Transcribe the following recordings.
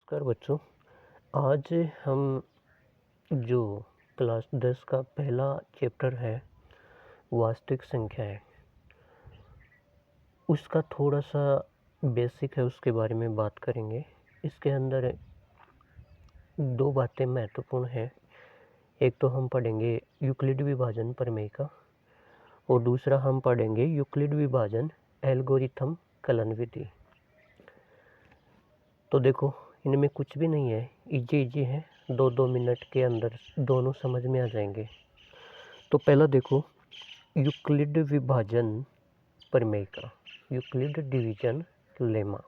नमस्कार बच्चों। आज हम जो क्लास 10 का पहला चैप्टर है वास्तविक संख्याएं, उसका थोड़ा सा बेसिक है, उसके बारे में बात करेंगे। इसके अंदर दो बातें महत्वपूर्ण हैं। एक तो हम पढ़ेंगे यूक्लिड विभाजन प्रमेय का, और दूसरा हम पढ़ेंगे यूक्लिड विभाजन एल्गोरिथम कलन विधि। तो देखो, इनमें कुछ भी नहीं है, इजी है, 2-2 मिनट के अंदर दोनों समझ में आ जाएंगे। तो पहला देखो, यूक्लिड विभाजन प्रमेय का, यूक्लिड डिवीजन लेमा।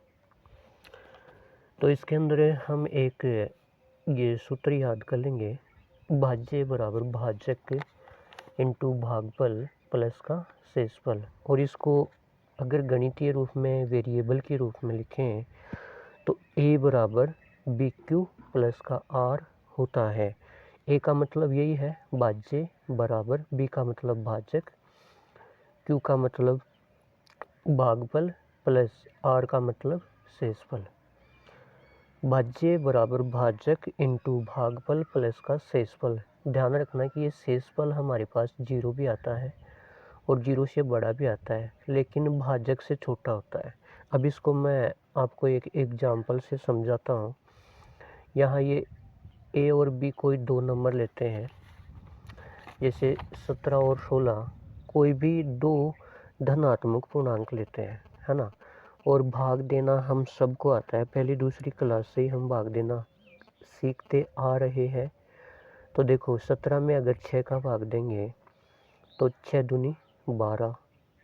तो इसके अंदर हम एक ये सूत्र याद कर लेंगे, भाज्य बराबर भाजक इंटू भागफल प्लस का शेषफल। और इसको अगर गणितीय रूप में वेरिएबल के रूप में लिखें तो a बराबर बी क्यू प्लस का आर होता है। a का मतलब यही है भाज्य बराबर b का मतलब भाजक, q का मतलब भागफल प्लस r का मतलब शेषफल। भाज्य बराबर भाजक इंटू भागफल प्लस का शेषफल। ध्यान रखना कि ये शेषफल हमारे पास 0 भी आता है और 0 से बड़ा भी आता है, लेकिन भाजक से छोटा होता है। अब इसको मैं आपको एक एग्जाम्पल से समझाता हूँ। यहाँ ये ए और बी कोई दो नंबर लेते हैं, जैसे 17 और 16 कोई भी दो धनात्मक पूर्णांक लेते हैं, है ना। और भाग देना हम सबको आता है, पहली दूसरी क्लास से ही हम भाग देना सीखते आ रहे हैं। तो देखो, 17 में अगर 6 का भाग देंगे तो 6 दूनी 12,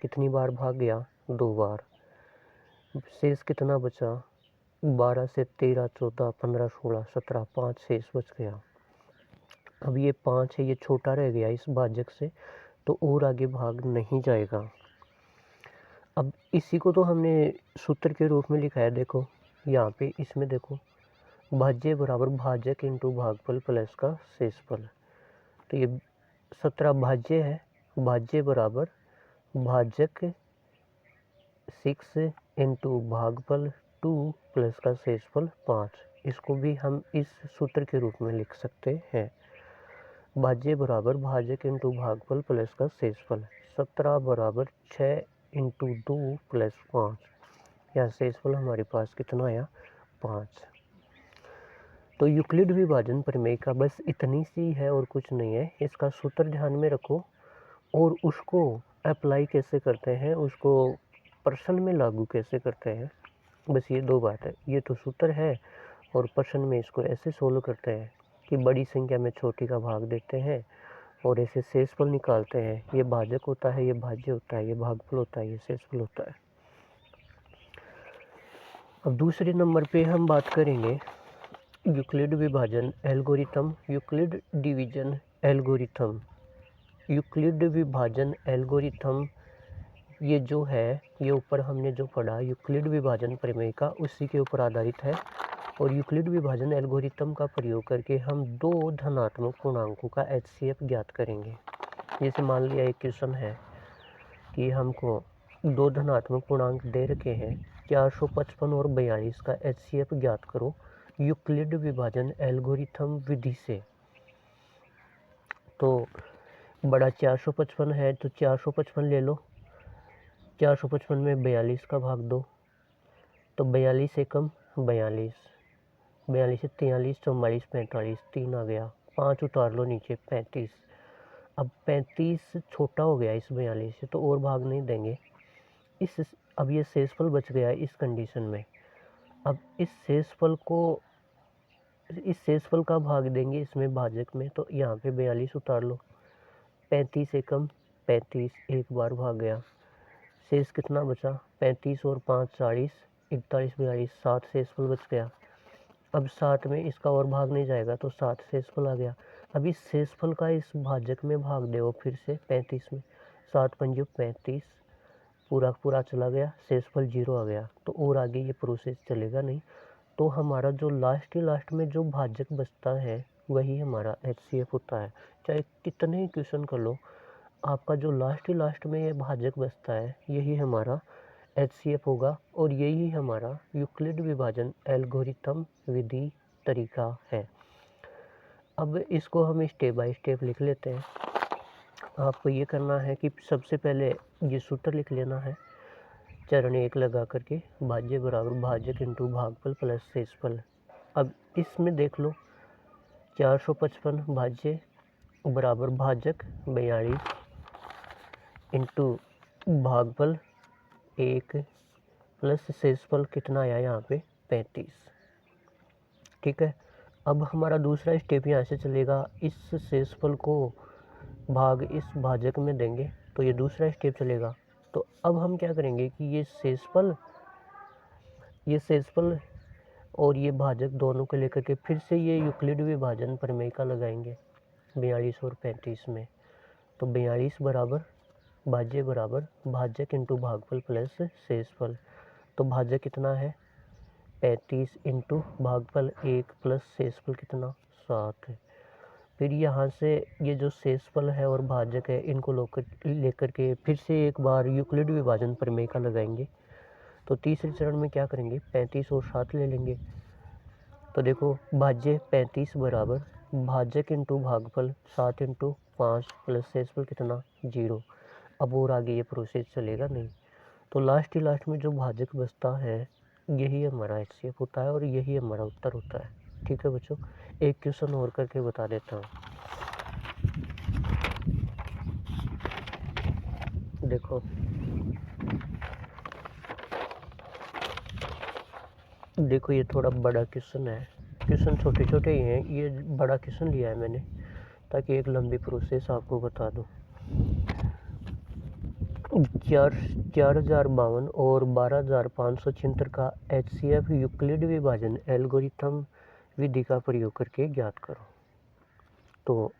कितनी बार भाग गया? 2 बार। शेष कितना बचा? 12 से 13, 14, 15, 16, 17, 5 शेष बच गया। अब ये 5 है, ये छोटा रह गया इस भाजक से, तो और आगे भाग नहीं जाएगा। अब इसी को तो हमने सूत्र के रूप में लिखा है। देखो यहाँ पे, इसमें देखो, भाज्य बराबर भाजक इंटू भागफल प्लस का शेषफल। तो ये 17 भाज्य है, भाज्य बराबर भाजक 6 इंटू भागफल 2 प्लस का शेषफल 5। इसको भी हम इस सूत्र के रूप में लिख सकते हैं, भाज्य बराबर भाजक इंटू भागफल प्लस का शेषफल। 17 बराबर 6 इंटू 2 प्लस 5, या शेषफल हमारे पास कितना आया? 5। तो यूक्लिड विभाजन प्रमेय का बस इतनी सी है और कुछ नहीं है। इसका सूत्र ध्यान में रखो और उसको अप्लाई कैसे करते हैं, उसको प्रश्न में लागू कैसे करते हैं, बस ये दो बात है। ये तो सूत्र है और प्रश्न में इसको ऐसे सोल्व करते हैं कि बड़ी संख्या में छोटी का भाग देते हैं और ऐसे शेषफल निकालते हैं। ये भाजक होता है, ये भाज्य होता है, ये भागफल होता है, ये शेषफल होता है। अब दूसरे नंबर पे हम बात करेंगे यूक्लिड विभाजन algorithm, Euclid division algorithm. Euclid विभाजन एल्गोरिथम ये जो है, ये ऊपर हमने जो पढ़ा यूक्लिड विभाजन प्रमेय का, उसी के ऊपर आधारित है। और यूक्लिड विभाजन एल्गोरिथम का प्रयोग करके हम दो धनात्मक पूर्णांकों का एचसीएफ ज्ञात करेंगे। जैसे मान लिया एक क्वेश्चन है कि हमको दो धनात्मक पूर्णांक दे रखे हैं, 455 और 42 का एचसीएफ ज्ञात करो यूक्लिड विभाजन एल्गोरिथम विधि से। तो बड़ा 455 है तो 455 ले लो, 455 में 42 का भाग दो, तो 42 से कम 42, 42 से 43, 44, 45, 3 आ गया, 5 उतार लो नीचे, 35। अब 35 छोटा हो गया इस 42 से, तो और भाग नहीं देंगे। अब ये शेषफल बच गया इस कंडीशन में। अब इस शेषफल का भाग देंगे इसमें भाजक में, तो यहाँ पे 42 उतार लो, 35 से कम 35, एक बार भाग गया, शेष कितना बचा? 35 और 5 40, 41, 42, 7 शेषफल बच गया। अब 7 में इसका और भाग नहीं जाएगा, तो 7 शेषफल आ गया। अब इस शेषफल का इस भाजक में भाग दो फिर से 35 में, 7 पंजे 35, पूरा पूरा चला गया, शेषफल 0 आ गया। तो और आगे ये प्रोसेस चलेगा नहीं। तो हमारा जो लास्ट में जो भाजक बचता है वही हमारा एचसीएफ होता है। चाहे कितने ही क्वेश्चन कर लो, आपका जो लास्ट में ये भाजक बचता है यही हमारा HCF होगा और यही हमारा यूक्लिड विभाजन एल्गोरिथम विधि तरीका है। अब इसको हम स्टेप बाय स्टेप लिख लेते हैं। आपको ये करना है कि सबसे पहले ये सूत्र लिख लेना है, चरण 1 लगा करके भाज्य बराबर भाजक इंटू भागफल प्लस शेषफल। अब इसमें देख लो 455 भाज्य बराबर भाजक 42 इंटू भागफल 1 प्लस शेषफल कितना आया यहाँ पे 35। ठीक है, अब हमारा दूसरा स्टेप यहाँ से चलेगा, इस शेषफल को भाग इस भाजक में देंगे तो ये दूसरा स्टेप चलेगा। तो अब हम क्या करेंगे कि ये शेषफल और ये भाजक दोनों को लेकर के फिर से ये यूक्लिड विभाजन प्रमेय का लगाएंगे 42 और 35 में। तो 42 बराबर भाज्य बराबर भाजक इंटू भागफल प्लस शेषफल। तो भाजक कितना है 35 इंटू भागफल 1 प्लस शेषफल कितना 7 है। फिर यहाँ से ये जो शेषफल है और भाजक है इनको लेकर के फिर से एक बार यूक्लिड विभाजन प्रमेय का लगाएंगे। तो तीसरे चरण में क्या करेंगे 35 और 7 ले लेंगे। तो देखो भाज्य 35 बराबर भाजक इंटू भागफल 7 इंटू 5 प्लस शेषफल कितना 0। अब और आगे ये प्रोसेस चलेगा नहीं। तो लास्ट में जो भाजक बचता है यही हमारा HCF होता है और यही हमारा उत्तर होता है। ठीक है बच्चों, एक क्वेश्चन और करके बता देता हूँ। देखो ये थोड़ा बड़ा क्वेश्चन है, क्वेश्चन छोटे छोटे ही हैं, ये बड़ा क्वेश्चन लिया है मैंने ताकि एक लंबी प्रोसेस आपको बता दूँ। 4052 और 12576 का HCF यूक्लिड विभाजन एल्गोरिथम विधि का प्रयोग करके ज्ञात करो। तो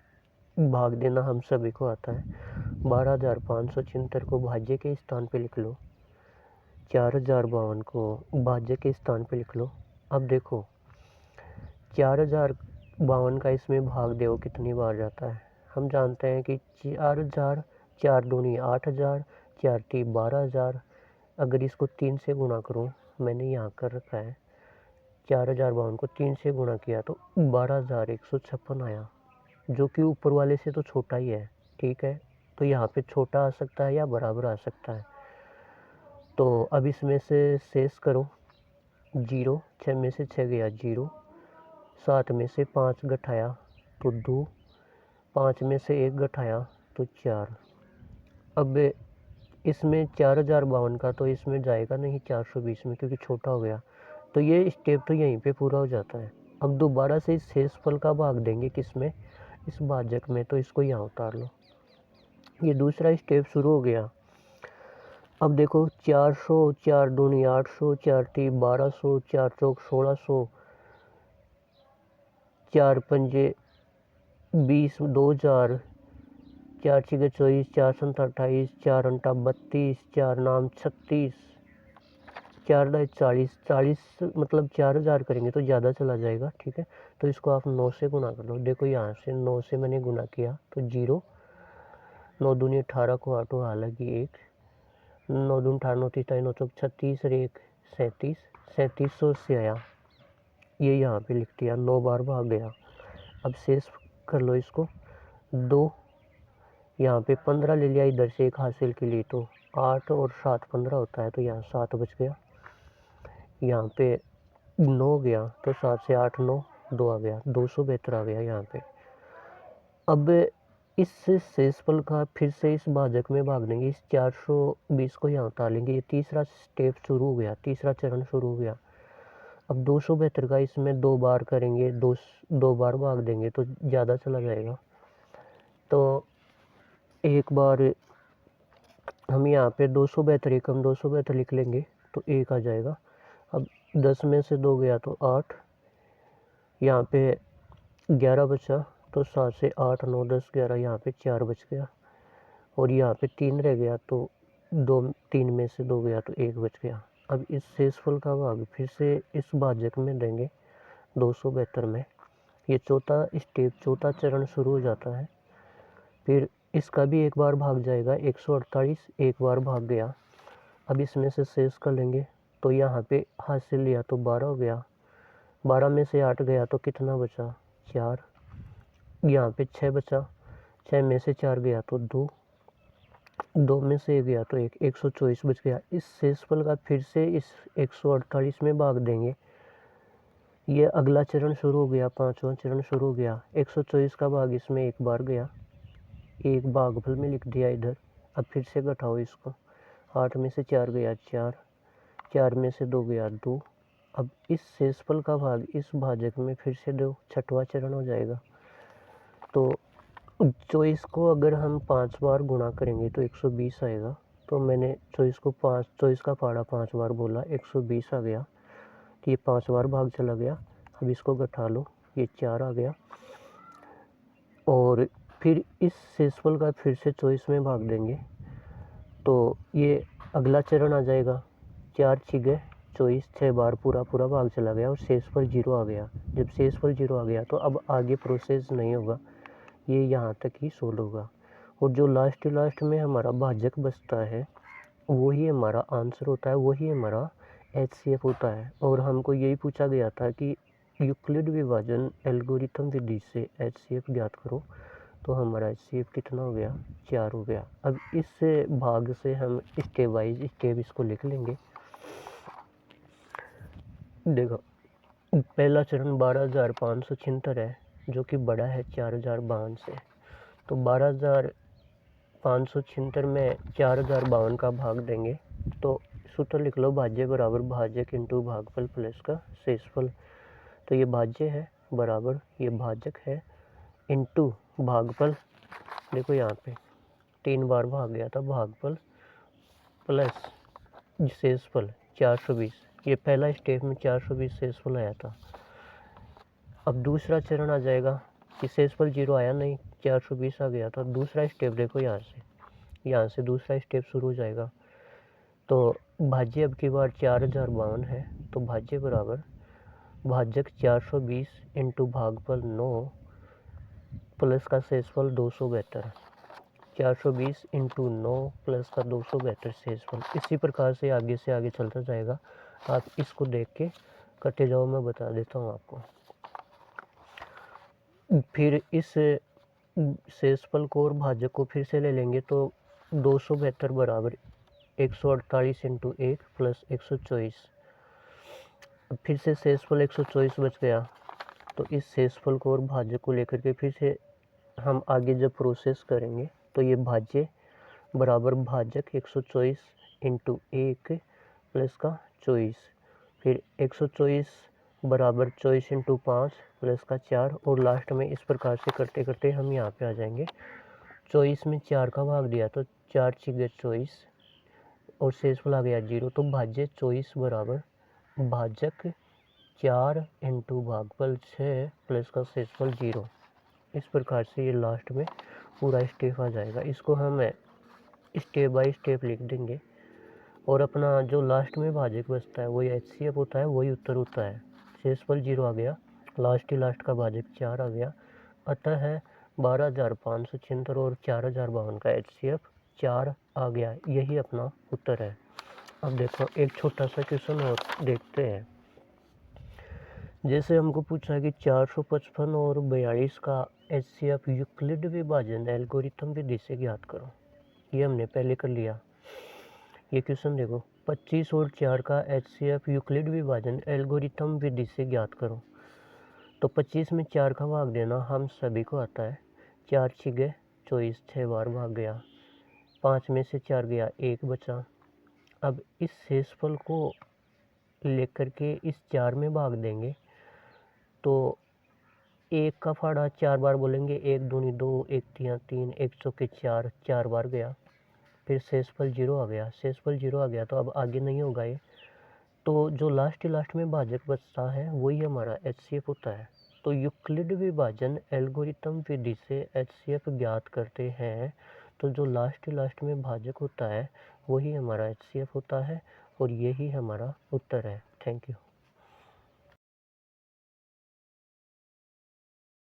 भाग देना हम सभी को आता है। 12576 को भाज्य के स्थान पे लिख लो, 4052 को भाज्य के स्थान पे लिख लो। अब देखो 4052 का इसमें भाग देव कितनी बार जाता है। हम जानते हैं कि 4000, 4 दूनी 8000, 4 तीन 12000। अगर इसको 3 से गुणा करूँ, मैंने यहाँ कर रखा है 4052 को 3 से गुणा किया तो 12156 आया, जो कि ऊपर वाले से तो छोटा ही है। ठीक है, तो यहाँ पे छोटा आ सकता है या बराबर आ सकता है। तो अब इसमें से शेष करो 0, 6 में से 6 गया 0, 7 में से 5 घटाया तो 2, 5 में से 1 घटाया तो 4। अब इसमें 4052 का तो इसमें जाएगा नहीं 420 में, क्योंकि छोटा हो गया। तो ये स्टेप तो यहीं पे पूरा हो जाता है। अब दोबारा से इस शेषफल का भाग देंगे किसमें, इस भाजक में। तो इसको यहाँ उतार लो, ये दूसरा स्टेप शुरू हो गया। अब देखो 400, 4 दूनी 800, 4 तीन 1200, 4 चौक 1600, 4 पंजे 20, 2000, 4 छः 24, 4 7 28, 4 अंटा 32, 4 नाम 36, 4 दाई 40, 40 मतलब 4000 करेंगे तो ज़्यादा चला जाएगा। ठीक है, तो इसको आप 9 से गुना कर लो। देखो यहाँ से 9 से मैंने गुना किया तो 0, 9 दूनी 18 को 8 हालांकि 1, 9 दूनी 18, 9 तीस 9 चौक 36 और 1 37, 3700 से आया, ये यहाँ पे लिख दिया, 9 बार भाग गया। अब शेष कर लो इसको, 2 यहाँ पे 15 ले लिया इधर से एक हासिल के लिए, तो 8 और 7 15 होता है, तो यहाँ 7 बच गया। यहाँ पे 9 गया तो 7 से 8 9 2 आ गया, 272 आ गया यहाँ पे। अब इस शेषफल का फिर से इस भाजक में भाग देंगे, इस 420 को यहाँ उतार लेंगे। ये तीसरा स्टेप शुरू हो गया, तीसरा चरण शुरू हो गया। अब 272 का इसमें 2 बार करेंगे, 2 बार भाग देंगे तो ज़्यादा चला जाएगा। तो एक बार हम यहाँ पे 272 एकम 272 लिख लेंगे तो 1 आ जाएगा। अब 10 में से 2 गया तो 8, यहाँ पे 11 बचा तो 7 से 8 9 10 11, यहाँ पे 4 बच गया और यहाँ पे 3 रह गया तो 3 में से 2 गया तो 1 बच गया। अब इस शेषफल का भाग फिर से इस भाजक में देंगे 272 में। ये चौथा स्टेप, चौथा चरण शुरू हो जाता है। फिर इसका भी एक बार भाग जाएगा, 148 एक बार भाग गया अब इसमें से शेष कर लेंगे, तो यहाँ पे हासिल लिया तो 12 हो गया, 12 में से 8 गया तो कितना बचा 4, यहाँ पे 6 बचा, 6 में से 4 गया तो 2, 2 में से 1 गया तो 1, 124 बच गया। इस शेषफल का फिर से इस 148 में भाग देंगे। ये अगला चरण शुरू हो गया, 5वां चरण शुरू हो गया। 124 का भाग इसमें एक बार गया, एक भागफल में लिख दिया इधर। अब फिर से घटाओ इसको, 8 में से 4 गया 4, 4 में से 2 गया 2। अब इस शेषफल का भाग इस भाजक में फिर से दो, 6वां चरण हो जाएगा। तो 24 को अगर हम 5 बार गुणा करेंगे तो 120 आएगा। तो मैंने 24 का पाड़ा 5 बार बोला, 120 आ गया। तो ये 5 बार भाग चला गया। अब इसको घटा लो, ये 4 आ गया। और फिर इस शेषफल का फिर से 24 में भाग देंगे, तो ये अगला चरण आ जाएगा। 4 6 24, 6 बार पूरा भाग चला गया और शेषफल 0 आ गया। जब शेषफल 0 आ गया तो अब आगे प्रोसेस नहीं होगा, ये यहाँ तक ही सोल्व होगा। और जो लास्ट में हमारा भाजक बचता है वही हमारा आंसर होता है, वही हमारा HCF होता है। और हमको यही पूछा गया था कि यूक्लिड विभाजन एल्गोरिथम विधि से HCF ज्ञात करो। तो हमारा HCF कितना हो गया 4 हो गया। अब इस भाग से हम स्टेप वाइज स्टेप इसको लिख लेंगे। देखो, पहला चरण 12,576 है, जो कि बड़ा है 4,052 से। तो 12,576 में 4,052 का भाग देंगे, तो सूत्र लिख लो, भाज्य बराबर भाजक इंटू भागफल प्लस का शेषफल। तो ये भाज्य है बराबर ये भाजक है इंटू भागफल। देखो यहाँ पे 3 बार भाग गया था, भागफल प्लस शेषफल 420। ये पहला स्टेप में 420 शेषफल आया था। अब दूसरा चरण आ जाएगा कि शेषफल 0 आया नहीं, 420 आ गया था। दूसरा स्टेप देखो, यहाँ से दूसरा स्टेप शुरू हो जाएगा। तो भाज्य अब की बार 4,052 है, तो भाज्य बराबर भाजक 420 इंटू भागफल 9 प्लस का शेषफल 272। 420 इंटू 9 प्लस का 272 शेषफल। इसी प्रकार से आगे चलता जाएगा। आप इसको देख के करते जाओ, मैं बता देता हूँ आपको। फिर इस शेषफल को और भाजक को फिर से ले लेंगे, तो 272 बराबर 148 इंटू 1 प्लस 124। फिर से शेषफल 124 बच गया। तो इस शेषफल को और भाजक को लेकर के फिर से हम आगे जब प्रोसेस करेंगे, तो ये भाज्य बराबर भाजक 124 इंटू 1 प्लस का 24, फिर 124 बराबर 24 इंटू 5 प्लस का 4, और लास्ट में इस प्रकार से करते करते हम यहाँ पे आ जाएंगे। 24 में 4 का भाग दिया तो 4 6 24 और शेषफल आ गया 0। तो भाज्य 24 बराबर भाजक 4 इंटू भागफल 6 प्लस का शेषफल 0। इस प्रकार से ये लास्ट में पूरा स्टेप आ जाएगा। इसको हम स्टेप बाय स्टेप लिख देंगे, और अपना जो लास्ट में भाजक बचता है वही HCF होता है, वही उत्तर होता है। शेषफल 0 आ गया, लास्ट का भाजक 4 आ गया, अतः है 12,576 और 4,052 का HCF 4 आ गया। यही अपना उत्तर है। अब देखो एक छोटा सा क्वेश्चन और देखते हैं। जैसे हमको पूछा है कि 455 और 42 का HCF यूक्लिड विभाजन एल्गोरिथम विधि से ज्ञात करो। ये हमने पहले कर लिया। ये क्वेश्चन देखो, 25 और 4 का HCF यूक्लिड विभाजन एल्गोरिथम विधि से ज्ञात करो। तो 25 में 4 का भाग देना हम सभी को आता है। 4 6 24, 6 बार भाग गया, 5 में से 4 गया, 1 बचा। अब इस शेषफल को लेकर के इस 4 में भाग देंगे, तो 1 का फाड़ा 4 बार बोलेंगे, 1 दूनी 2, 1 तिया 3, 1 चौके 4, 4 बार गया। फिर शेषफल 0 आ गया, शेषफल 0 आ गया तो अब आगे नहीं होगा ये। तो जो लास्ट में भाजक बचता है वही हमारा HCF होता है। तो यूक्लिड विभाजन एल्गोरिथम विधि से HCF ज्ञात करते हैं, तो जो लास्ट में भाजक होता है वही हमारा HCF होता है, और यही हमारा उत्तर है। Thank you.